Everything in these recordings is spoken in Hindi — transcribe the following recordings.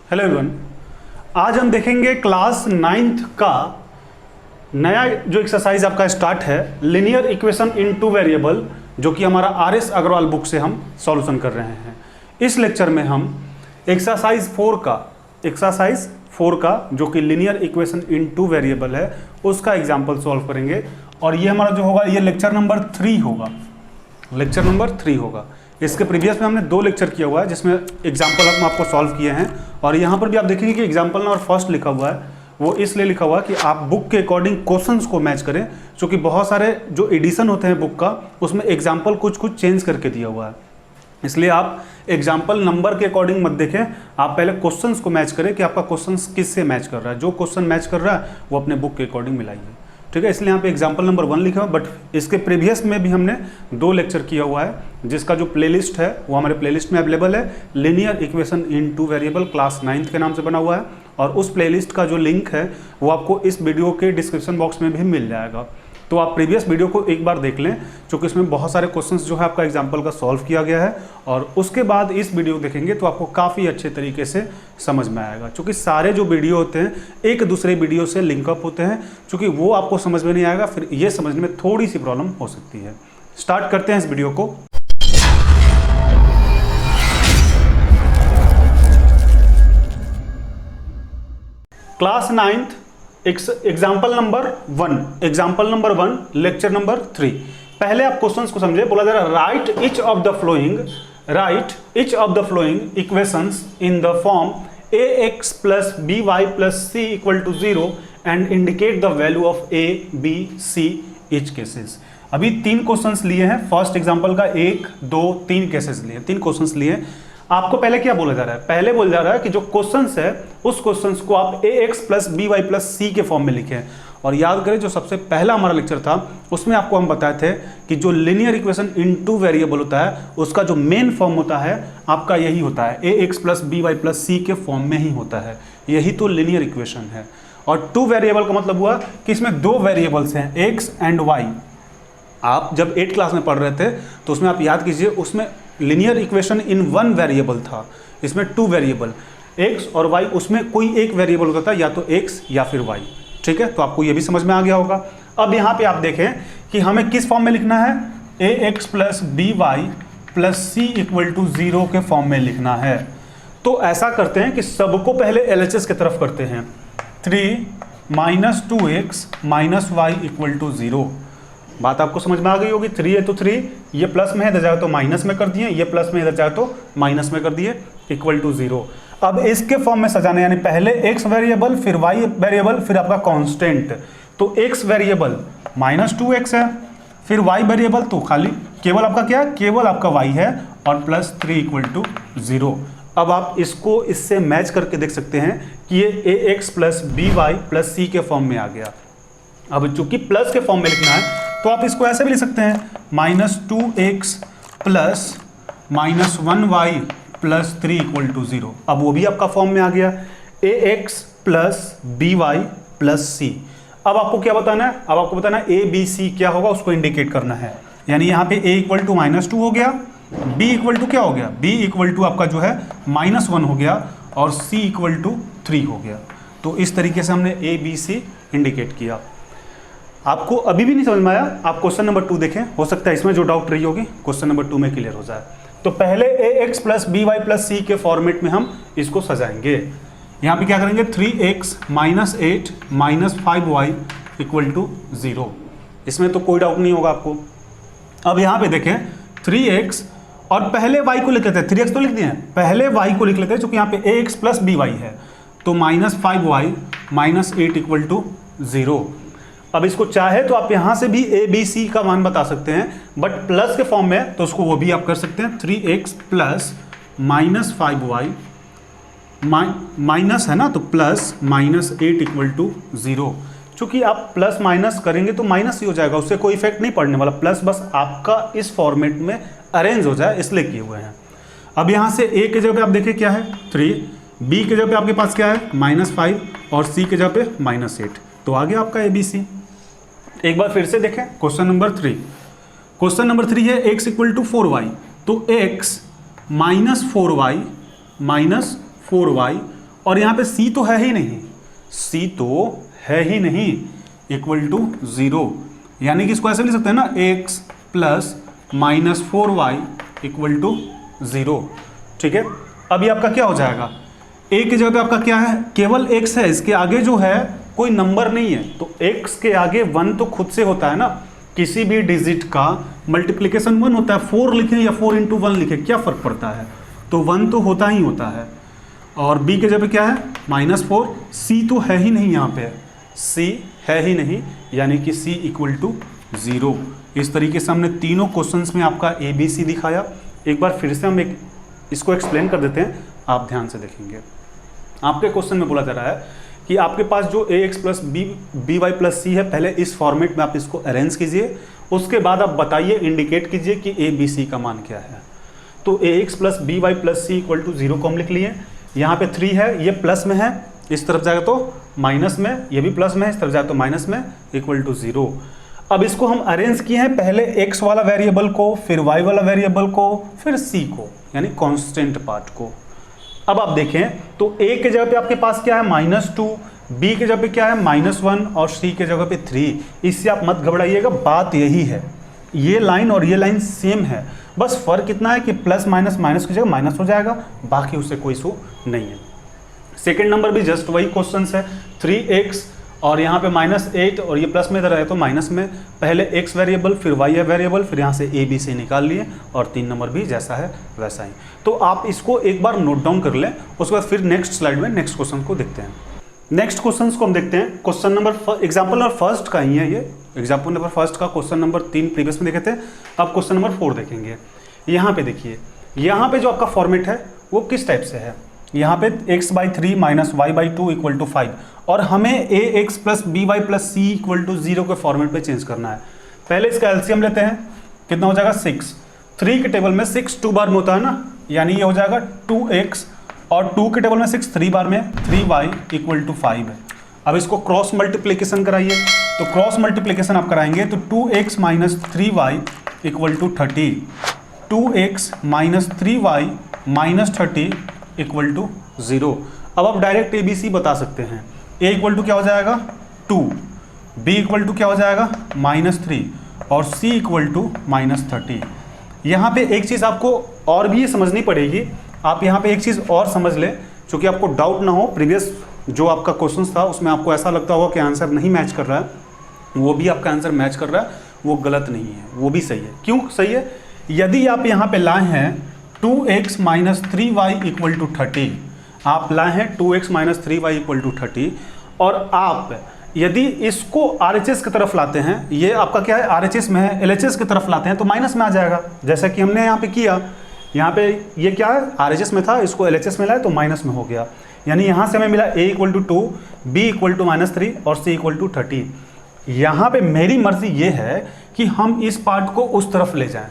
हेलो एवरीवन, आज हम देखेंगे क्लास 9th का नया जो एक्सरसाइज आपका स्टार्ट है, linear equation in two variable, जो कि हमारा आर.एस. अग्रवाल बुक से हम सॉल्यूशन कर रहे हैं। इस लेक्चर में हम एक्सरसाइज 4 का जो कि linear equation in two variable है, उसका एग्जाम्पल सॉल्व करेंगे। और ये हमारा जो होगा, ये लेक्चर नंबर 3 होगा। इसके प्रीवियस में हमने 2 लेक्चर किया हुआ है जिसमें एग्जाम्पल हम आपको सॉल्व किए हैं। और यहाँ पर भी आप देखेंगे कि एग्जाम्पल नंबर फर्स्ट लिखा हुआ है, वो इसलिए लिखा हुआ है कि आप बुक के अकॉर्डिंग क्वेश्चंस को मैच करें, क्योंकि बहुत सारे जो एडिशन होते हैं बुक का, उसमें एग्जाम्पल कुछ चेंज करके दिया हुआ है। इसलिए आप एग्जाम्पल नंबर के अकॉर्डिंग मत देखें, आप पहले क्वेश्चंस को मैच करें कि आपका क्वेश्चंस किससे मैच कर रहा है। जो क्वेश्चन मैच कर रहा है वो अपने बुक के अकॉर्डिंग मिलाइए, ठीक है। इसलिए यहाँ पे एग्जाम्पल नंबर 1 लिखा हुआ, बट इसके प्रीवियस में भी हमने 2 लेक्चर किया हुआ है, जिसका जो प्लेलिस्ट है वो हमारे प्लेलिस्ट में अवेलेबल है। Linear equation in two variable class 9th के नाम से बना हुआ है, और उस प्लेलिस्ट का जो लिंक है वो आपको इस वीडियो के डिस्क्रिप्शन बॉक्स में भी मिल जाएगा। तो आप प्रीवियस वीडियो को एक बार देख लें, क्योंकि इसमें बहुत सारे क्वेश्चंस जो है आपका एग्जाम्पल का सॉल्व किया गया है, और उसके बाद इस वीडियो देखेंगे तो आपको काफ़ी अच्छे तरीके से समझ में आएगा। क्योंकि सारे जो वीडियो होते हैं एक दूसरे वीडियो से लिंकअप होते हैं, क्योंकि वो आपको समझ में नहीं आएगा, फिर ये समझने में थोड़ी सी प्रॉब्लम हो सकती है। स्टार्ट करते हैं इस वीडियो को। Class 9th example number 1 lecture number 3। पहले आप क्वेश्चंस को समझे। बोला जा रहा है right each of the flowing equations in the form ax plus by plus c equal to 0 and indicate the value of a b c each cases। अभी 3 क्वेश्चंस लिए हैं। फर्स्ट एग्जांपल का 1 2 3 केसेस लिए, 3 क्वेश्चंस लिए। आपको पहले क्या बोला जा रहा है? पहले बोला जा रहा है कि जो क्वेश्चंस है उस क्वेश्चंस को आप ax plus by plus c के फॉर्म में लिखें। और याद करें, जो सबसे पहला हमारा लेक्चर था उसमें आपको हम बताए थे कि जो linear equation in two variable होता है उसका जो मेन फॉर्म होता है आपका यही होता है, ax plus by plus c के फॉर्म में ही होता है। यही तो लीनियर इक्वेशन है। और टू वेरिएबल का मतलब हुआ कि इसमें 2 वेरिएबल्स हैं, x एंड y। आप जब 8th क्लास में पढ़ रहे थे तो उसमें आप याद कीजिए, उसमें लीनियर इक्वेशन इन 1 वेरिएबल था, इसमें 2 वेरिएबल x और y, उसमें कोई एक वेरिएबल होता था, या तो x या फिर y, ठीक है। तो आपको ये भी समझ में आ गया होगा। अब यहाँ पे आप देखें कि हमें किस फॉर्म में लिखना है, ax plus by plus c equal to 0 के फॉर्म में लिखना है। तो ऐसा करते हैं कि सबको पहले LHS की तरफ करते हैं। 3 minus 2x minus y equal to 0। बात आपको समझ में आ गई होगी। 3 है तो 3, ये प्लस में है, इधर जाए तो माइनस में कर दिए, ये प्लस में इधर जाए तो माइनस में कर दिए, इक्वल टू 0। अब इसके फॉर्म में सजाने, यानी पहले x वेरिएबल, फिर y वेरिएबल, फिर आपका कांस्टेंट। तो x वेरिएबल -2x है, फिर y वेरिएबल तो खाली केवल आपका क्या है, केवल आपका y है, और प्लस 3 इक्वल टू 0। अब आप इसको इससे मैच करके देख सकते हैं कि ये ax plus by plus c के फॉर्म में आ गया। अब चूंकि प्लस के फॉर्म में लिखना है तो आप इसको ऐसे भी लिख सकते हैं, -2x plus -1y plus 3 equal to 0। अब वो भी आपका फॉर्म में आ गया, ax plus by plus c। अब आपको क्या बताना है? अब आपको बताना है a b c क्या होगा, उसको इंडिकेट करना है। यानी यहाँ पे a इक्वल टू -2 हो गया, b इक्वल टू क्या हो गया, b इक्वल टू आपका जो है -1 हो गया, और c इक्वल टू 3 हो गया। तो इस तरीके से हमने a b c इंडिकेट किया। आपको अभी भी नहीं समझ में आया, आप क्वेश्चन नंबर 2 देखें, हो सकता है इसमें जो डाउट रही होगी क्वेश्चन नंबर 2 में क्लियर हो जाए। तो पहले ax plus by plus c के फॉर्मेट में हम इसको सजाएंगे। यहाँ पे क्या करेंगे, 3x minus 8 minus 5y equal to 0। इसमें तो कोई डाउट नहीं होगा आपको। अब यहाँ पे देखें 3x, और पहले y को लिख लेते हैं, 3x तो लिख दिए हैं, पहले y को लिख लेते हैं, क्योंकि यहाँ पे ax प्लस by है, तो -5y माइनस 8 इक्वल टू 0। अब इसको चाहे तो आप यहाँ से भी a b c का मान बता सकते हैं, बट प्लस के फॉर्म में तो उसको वो भी आप कर सकते हैं। 3x प्लस -5y माइनस है ना, तो प्लस -8 इक्वल टू 0। चूँकि आप प्लस माइनस करेंगे तो माइनस ही हो जाएगा, उससे कोई इफेक्ट नहीं पड़ने वाला। प्लस बस आपका इस फॉर्मेट में अरेंज हो जाए इसलिए किए हुए हैं। अब यहाँ से a के जगह पे आप देखिए क्या है 3, b के जगह पे आपके पास क्या है -5, और c के जगह पे -8। तो आ गया आपका ABC। एक बार फिर से देखें क्वेश्चन नंबर 3। क्वेश्चन नंबर 3 है x इक्वल टू 4y, तो x -4y और यहाँ पे c तो है ही नहीं, c तो है ही नहीं, इक्वल टू 0, यानी कि इसको ऐसे लिख सकते हैं ना, x plus -4y equal to 0। ठीक है, अभी आपका क्या हो जाएगा, a की जगह पे आपका क्या है, केवल x है, इसके आगे जो है कोई नंबर नहीं है, तो x के आगे 1 तो खुद से होता है ना, किसी भी डिजिट का मल्टीप्लिकेशन 1 होता है, 4 लिखें या 4 × 1 लिखें क्या फ़र्क पड़ता है, तो 1 तो होता ही होता है। और b के जगह पे क्या है, -4, c तो है ही नहीं, यहाँ पे c है ही नहीं, यानी कि c इक्वल टू 0। इस तरीके से हमने तीनों क्वेश्चंस में आपका ABC दिखाया। एक बार फिर से हम इसको एक्सप्लेन कर देते हैं, आप ध्यान से देखेंगे। आपके क्वेश्चन में बोला जा रहा है कि आपके पास जो ax plus by plus c है, पहले इस फॉर्मेट में आप इसको अरेंज कीजिए, उसके बाद आप बताइए, इंडिकेट कीजिए कि ABC का मान क्या है। तो ax plus by plus c equal to 0 को हम लिख लिए, यहाँ पे 3 है, ये प्लस में है, इस तरफ जाएगा तो माइनस में, ये भी प्लस में है, इस तरफ जाएगा तो माइनस में, इक्वल टू 0। अब इसको हम अरेंज किए हैं, पहले x वाला वेरिएबल को, फिर y वाला वेरिएबल को, फिर c को, यानी कांस्टेंट पार्ट को। अब आप देखें तो a के जगह पे आपके पास क्या है, -2, b के जगह पे क्या है, -1 और c के जगह पे 3। इससे आप मत घबराइएगा, बात यही है, ये लाइन और ये लाइन सेम है, बस फर्क इतना है कि प्लस माइनस माइनस की जगह माइनस हो जाएगा, बाकी उससे कोई इशू नहीं है। सेकंड नंबर भी जस्ट वही क्वेश्चन है, 3x और यहाँ पे -8 और ये प्लस में इधर है तो माइनस में, पहले x वेरिएबल फिर y वेरिएबल, फिर यहाँ से a b c निकाल लिए, और 3 नंबर भी जैसा है वैसा ही। तो आप इसको एक बार नोट डाउन कर लें, उसके बाद फिर नेक्स्ट स्लाइड में नेक्स्ट क्वेश्चन को देखते हैं। नेक्स्ट क्वेश्चन को हम देखते हैं, question number example number first का ही है ये, एग्जाम्पल नंबर फर्स्ट का क्वेश्चन नंबर 3 प्रीवियस में देखे थे, अब क्वेश्चन नंबर 4 देखेंगे। यहाँ पे देखिए, यहाँ पे जो आपका फॉर्मेट है वो किस टाइप से है, यहाँ पे x/3 - y/2 इक्वल टू 5, और हमें ax plus by plus c equal to 0 के फॉर्मेट पे चेंज करना है। पहले इसका एलसीएम लेते हैं, कितना हो जाएगा 6, 3 के टेबल में 6 2 बार में होता है ना, यानी ये हो जाएगा 2x, और 2 के टेबल में 6 3 बार में, 3y इक्वल टू 5 है। अब इसको क्रॉस मल्टीप्लिकेशन कराइए, तो क्रॉस मल्टीप्लिकेशन आप कराएंगे तो 2x - 3y equal to 30, 2x - 3y - 30 equal to 0। अब आप डायरेक्ट ABC बता सकते हैं, a इक्वल टू क्या हो जाएगा 2, b इक्वल टू क्या हो जाएगा -3, और c इक्वल टू -30। यहाँ पे एक चीज़ आपको और भी समझनी पड़ेगी, आप यहाँ पे एक चीज़ और समझ लें, क्योंकि आपको डाउट ना हो, प्रीवियस जो आपका क्वेश्चन था उसमें आपको ऐसा लगता होगा कि आंसर नहीं मैच कर रहा है, वो भी आपका आंसर मैच कर रहा है, वो गलत नहीं है, वो भी सही है। क्यों सही है, यदि आप यहाँ पे लाए हैं 2x - 3y इक्वल टू 30, आप लाए हैं 2x - 3y इक्वल टू 30, और आप यदि इसको RHS की तरफ लाते हैं, ये आपका क्या है RHS में है, LHS की तरफ लाते हैं तो माइनस में आ जाएगा, जैसा कि हमने यहाँ पे किया। यहाँ पे ये क्या है RHS में था, इसको LHS में लाए तो माइनस में हो गया, यानी यहाँ से हमें मिला a equal to 2, b equal to -3 और c इक्वल टू 30। यहाँ पे मेरी मर्जी ये है कि हम इस पार्ट को उस तरफ ले जाएं,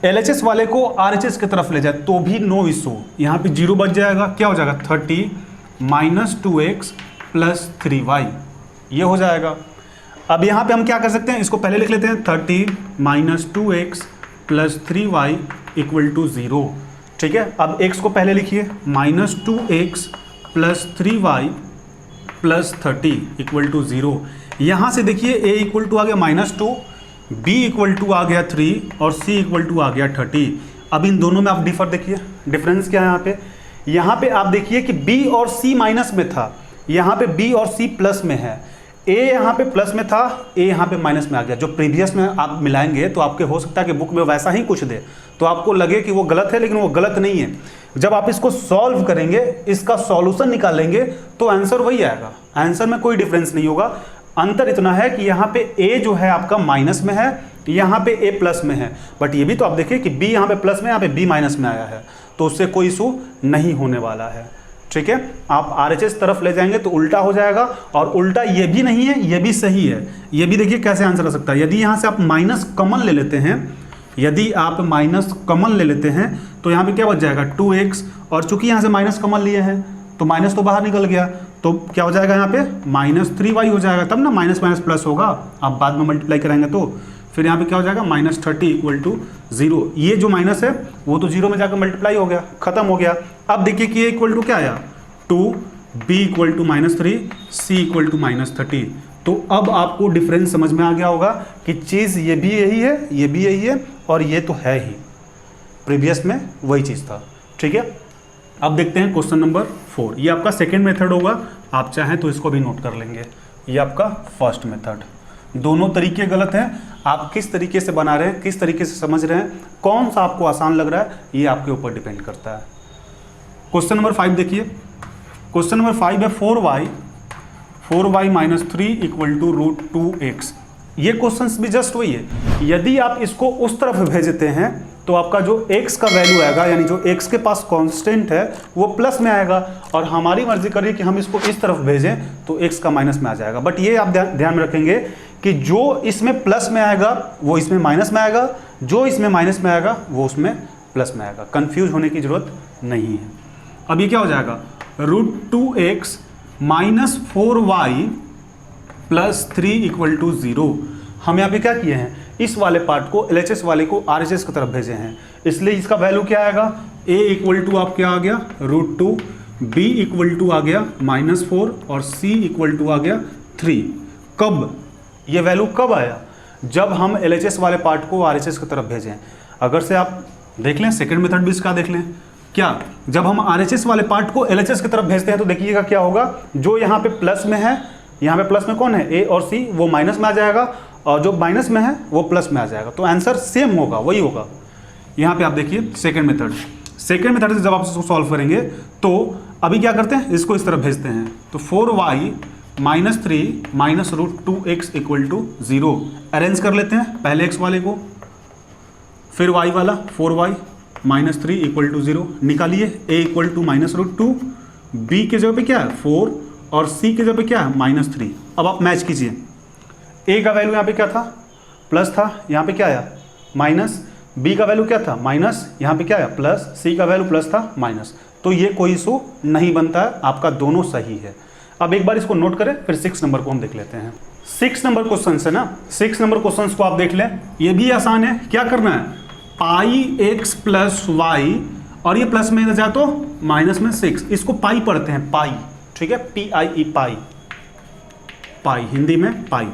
LHS वाले को RHS की तरफ ले जाए तो भी नो इशू। यहाँ पे 0 बच जाएगा, क्या हो जाएगा 30 - 2x प्लस 3y, ये हो जाएगा। अब यहाँ पे हम क्या कर सकते हैं, इसको पहले लिख लेते हैं, 30 - 2x plus 3y equal to 0। ठीक है, अब x को पहले लिखिए, -2x plus 3y plus 30 equal to 0। यहाँ से देखिए a इक्वल टू आ गया -2, b इक्वल टू आ गया 3 और c इक्वल टू आ गया 30। अब इन दोनों में आप डिफर देखिए, डिफरेंस क्या है यहाँ पे आप देखिए कि b और c माइनस में था, यहाँ पे b और c प्लस में है, a यहाँ पे प्लस में था, a यहाँ पे माइनस में आ गया। जो प्रीवियस में आप मिलाएंगे तो आपके हो सकता है कि बुक में वैसा ही कुछ दे तो आपको लगे कि वो गलत है, लेकिन वो गलत नहीं है। जब आप इसको सॉल्व करेंगे, इसका सॉल्यूशन निकालेंगे तो आंसर वही आएगा, आंसर में कोई डिफरेंस नहीं होगा। अंतर इतना है कि यहाँ पे a जो है आपका माइनस में है, यहाँ पे a प्लस में है, बट ये भी तो आप देखिए कि b यहाँ पे प्लस में, यहाँ पे b माइनस में आया है, तो उससे कोई इशू नहीं होने वाला है। ठीक है, आप RHS तरफ ले जाएंगे तो उल्टा हो जाएगा, और उल्टा ये भी नहीं है, ये भी सही है। ये भी देखिए कैसे आंसर आ सकता है, यदि यहाँ से आप माइनस कॉमन ले लेते हैं, यदि आप माइनस कॉमन ले लेते हैं तो यहाँ पे क्या बच जाएगा 2x, और चूंकि यहाँ से माइनस कॉमन लिए हैं तो माइनस तो बाहर निकल गया, तो क्या हो जाएगा यहाँ पे -3y हो जाएगा, तब ना माइनस माइनस प्लस होगा, आप बाद में मल्टीप्लाई कराएंगे तो फिर यहाँ पे क्या हो जाएगा -30 इक्वल टू 0। ये जो माइनस है वो तो 0 में जाकर मल्टीप्लाई हो गया, खत्म हो गया। अब देखिए कि ये इक्वल टू क्या आया 2, b equal to -3, c equal to -30। तो अब आपको डिफरेंस समझ में आ गया होगा कि चीज़ ये भी यही है, ये भी यही है, और ये तो है ही, प्रीवियस में वही चीज़ था। ठीक है, अब देखते हैं क्वेश्चन नंबर 4। ये आपका सेकेंड मेथड होगा, आप चाहें तो इसको भी नोट कर लेंगे। ये आपका फर्स्ट मेथड। दोनों तरीके गलत हैं, आप किस तरीके से बना रहे हैं, किस तरीके से समझ रहे हैं, कौन सा आपको आसान लग रहा है, ये आपके ऊपर डिपेंड करता है। क्वेश्चन नंबर 5 देखिए। क्वेश्चन नंबर 5 है 4y minus 3 equal to √2x। ये क्वेश्चन भी जस्ट वही है। यदि आप इसको उस तरफ भेजते हैं तो आपका जो x का वैल्यू आएगा, यानी जो x के पास कांस्टेंट है वो प्लस में आएगा, और हमारी मर्जी करिए कि हम इसको इस तरफ भेजें तो x का माइनस में आ जाएगा। बट ये आप ध्यान में रखेंगे कि जो इसमें प्लस में आएगा वो इसमें माइनस में आएगा, जो इसमें माइनस में आएगा वो उसमें प्लस में आएगा। कंफ्यूज होने की जरूरत नहीं है। अब ये क्या हो जाएगा, √2x minus 4y plus 3 equal to 0। हम यहाँ पे क्या किए हैं, इस वाले पार्ट को LHS वाले को RHS की तरफ भेजे हैं, इसलिए इसका वैल्यू क्या आएगा, a इक्वल टू आप क्या आ गया √2, b इक्वल टू आ गया -4 और c इक्वल टू आ गया 3। कब ये वैल्यू कब आया, जब हम LHS वाले पार्ट को RHS की तरफ भेजें। अगर से आप देख लें, सेकंड मेथड भी इसका देख लें, क्या जब हम RHS वाले पार्ट को LHS की तरफ भेजते हैं तो देखिएगा क्या होगा, जो यहाँ पे प्लस में है, यहाँ पे प्लस में कौन है, a और c, वो माइनस में आ जाएगा, और जो माइनस में है वो प्लस में आ जाएगा। तो आंसर सेम होगा, वही होगा। यहाँ पे आप देखिए सेकंड मेथड से जब आप इसको सॉल्व करेंगे तो अभी क्या करते हैं, इसको इस तरफ भेजते हैं, तो 4y minus 3 minus √2x equal to 0 arrange कर लेते हैं। पहले x वाले को, फिर y वाला 4y माइनस 3 इक्वल टू 0 निकालिए। a इक्वल टू -√2, b के जगह पे क्या है 4 और c के जगह पे क्या है -3। अब आप मैच कीजिए, a का वैल्यू यहाँ पे क्या था, प्लस था, यहाँ पे क्या आया माइनस, b का वैल्यू क्या था माइनस, यहाँ पे क्या आया प्लस, c का वैल्यू प्लस था माइनस। तो ये कोई इशू नहीं बनता है, आपका दोनों सही है। अब एक बार इसको नोट करें, फिर 6 नंबर को हम देख लेते हैं। 6 नंबर क्वेश्चन है ना, 6 नंबर क्वेश्चन को आप देख लें, ये भी आसान है। क्या करना है, πx प्लस y, और ये प्लस में जाए तो माइनस में 6, इसको पाई पढ़ते हैं, पाई, ठीक है, PIE, पाई, पाई हिंदी में पाई।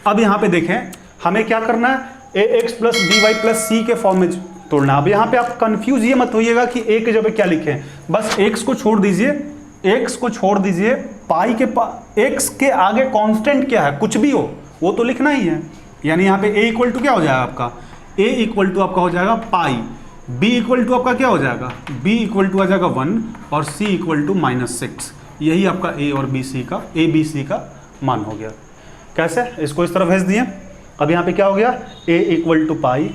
अब यहाँ पे देखें, हमें क्या करना है, ax plus by plus c के फॉर्म में तोड़ना। अब यहाँ पे आप कंफ्यूज ये मत होइएगा कि a के जगह क्या लिखें, बस x को छोड़ दीजिए, x को छोड़ दीजिए, पाई के x के आगे कांस्टेंट क्या है, कुछ भी हो वो तो लिखना ही है। यानी यहाँ पे a इक्वल टू क्या हो जाएगा आपका, a इक्वल टू आपका हो जाएगा पाई, b इक्वल टू आपका क्या हो जाएगा, b इक्वल टू आ जाएगा 1 और c इक्वल टू -6। यही आपका a और a b c का मान हो गया। कैसे, इसको इस तरफ भेज दिए। अब यहाँ पे क्या हो गया, a equal to pi,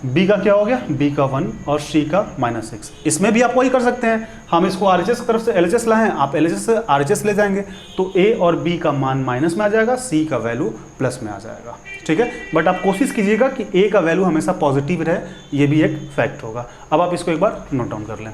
b का क्या हो गया, b का 1 और c का -6। इसमें भी आप वही कर सकते हैं, हम इसको RHS की तरफ से LHS लाएं, आप LHS से RHS ले जाएंगे तो a और b का मान माइनस में आ जाएगा, c का वैल्यू प्लस में आ जाएगा। ठीक है, बट आप कोशिश कीजिएगा कि a का वैल्यू हमेशा पॉजिटिव रहे, ये भी एक फैक्ट होगा। अब आप इसको एक बार नोट डाउन कर लें।